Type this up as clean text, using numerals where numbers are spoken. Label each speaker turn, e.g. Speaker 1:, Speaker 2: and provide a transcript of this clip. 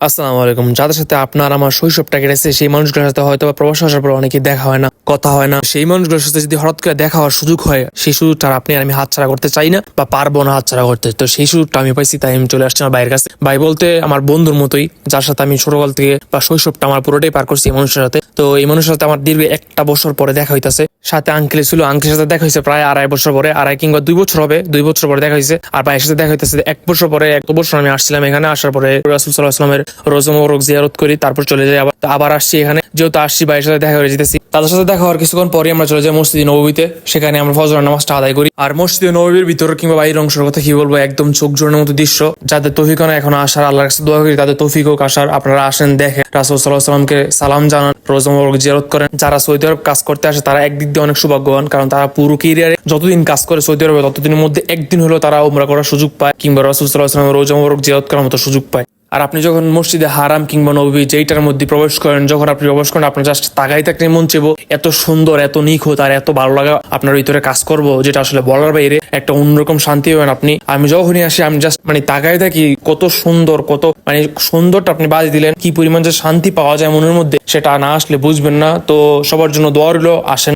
Speaker 1: আসসালামু আলাইকুম। যাদের সাথে আপনার আমার শৈশবটা কেটেছে সেই মানুষগুলোর সাথে হয়তো বা প্রবাস আসার পর অনেকে দেখা হয় না, কথা হয় না। সেই মানুষগুলোর সাথে যদি হঠাৎ করে দেখা হওয়ার সুযোগ হয়, সেই সুযোগটা আর আপনি আর আমি হাতছাড়া করতে চাই না বা পারবো না হাতছাড়া করতে। তো সেই সুযোগটা আমি পাইছি, তাই আমি চলে আসছি আমার ভাইয়ের কাছে। ভাই বলতে আমার বন্ধুর মতোই, যার সাথে আমি ছোটকাল থেকে বা শৈশবটা আমার পুরোটাই পার করছি এই মানুষের সাথে। তো এই মানুষের সাথে আমার দীর্ঘ 1 বছর পরে দেখা হইতাছে। সাথে আঙ্কেল ছিল, আঙ্কেলের সাথে দেখা হয়েছে প্রায় 2.5 বছর পরে, 2.5 কিংবা 2 বছর হবে, 2 বছর পরে দেখা হয়েছে। আর ভাইয়ের সাথে দেখা হইতেছে 1 বছর পরে। 1 বছর আমি আসছিলাম এখানে, আসার পরে রাসূল সাল্লাল্লাহু আলাইহি ওয়াসাল্লামের রোজা মোবারক জিয়ারত করি, তারপর চলে যাই। আবার আসছি এখানে, যেহেতু আসছি ভাইয়ের সাথে দেখা করে যেতেছি। তাদের সাথে দেখা হওয়ার কিছুক্ষণ পরে আমরা চলে যাই মসজিদে নববীতে। সেখানে আমরা ফজরের নামাজটা আদায় করি। আর মসজিদে নববীর ভিতর কিংবা বাইরের অংশের কথা কি বলবো, একদম চোখ জোড়ানোর মতো দৃশ্য। যাদের তৌফিক হয় না এখন আসার, আল্লাহর কাছে দোয়া করি তাদের তৌফিক হোক আসার। আপনারা আসেন, দেখেন, রাসূল সাল্লাল্লাহু আলাইহি ওয়াসাল্লামকে সালাম জানান, রোজা মোবারক জিয়ারত করেন। যারা সৌদি আরব কাজ করতে আসে তারা একদিক দিয়ে অনেক সৌভাগ্যবান, কারণ তারা পুরো ক্যারিয়ারে যতদিন কাজ করে সৌদি আরবে ততদিনের মধ্যে একদিন হলেও তারা উমরা করার সুযোগ পায়, কিংবা রাসূল সাল্লাল্লাহু আলাইহি ওয়াসাল্লামের রোজা মোবারক জিয়ারত করার মতো সুযোগ পায়। আর আপনি যখন মসজিদে হারাম কিংবা নববী যেইটার মধ্যে প্রবেশ করেন, যখন আপনি প্রবেশ করেন, আপনার জাস্ট তাকাই থাকতে মন চাইবো। এত সুন্দর, এত নিখুঁত আর এত ভালো লাগা আপনার ভিতরে কাজ করবো, যেটা আসলে বলার বাইরে। একটা অন্যরকম শান্তি হবেন আপনি। আমি যখনই আসি আমি জাস্ট তাকাই থাকি, কত সুন্দর, কত সুন্দরটা আপনি বাজ দিলেন। কি পরিমাণ যে শান্তি পাওয়া যায় মনের মধ্যে, সেটা না আসলে বুঝবেন না। তো সবার জন্য দোয়া রইলো, আসেন।